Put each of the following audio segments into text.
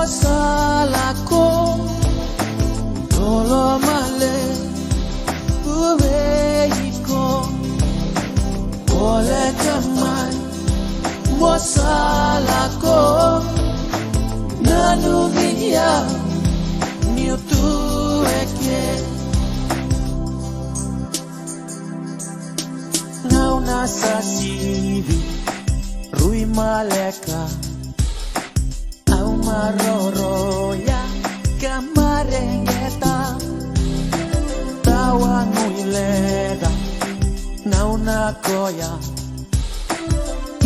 Mosalako Tolo male Uweiko Ole kamai Mosalako Nanugia Niutueke Nauna sasivi Rui maleka Au maroroya Kamarengeta Tawanguileda Nauna koya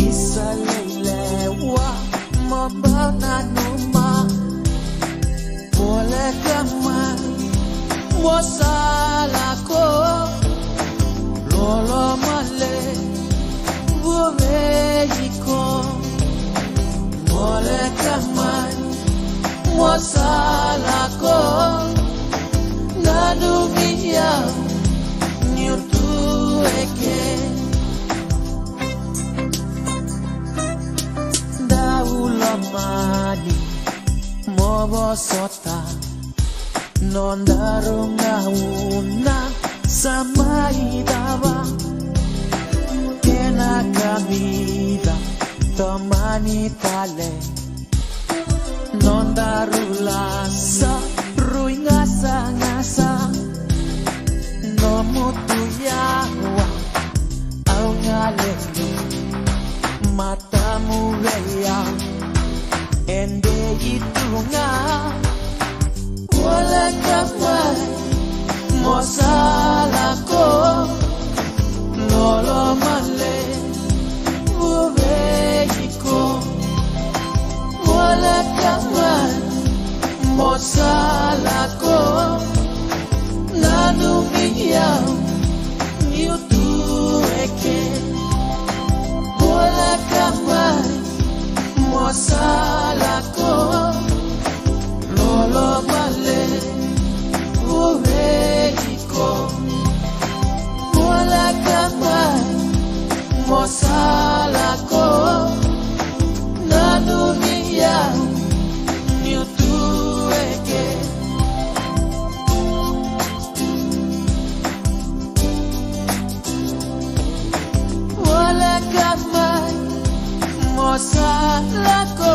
Isalewa Mabana numa Pole kamai Mosalako Lolo male Uweiko Pole kamai Mosalako Nanugia Niutueke Daulamani Mobosota Nondarungauna Samaidava Kena kamida Tomani tale Nondarulasa Ruingasa Nomutuyawa Au ngaleni Matamu gaya Ende itunga Wala kamay Mosalako Lolo male Uweiko Wala kamay Mosalako Nanugia Niutueke Wala kamay Mosalako Lolo male Uweiko Wala kamay Mosalako Nanugia Niutueke Wala kamay Mosalako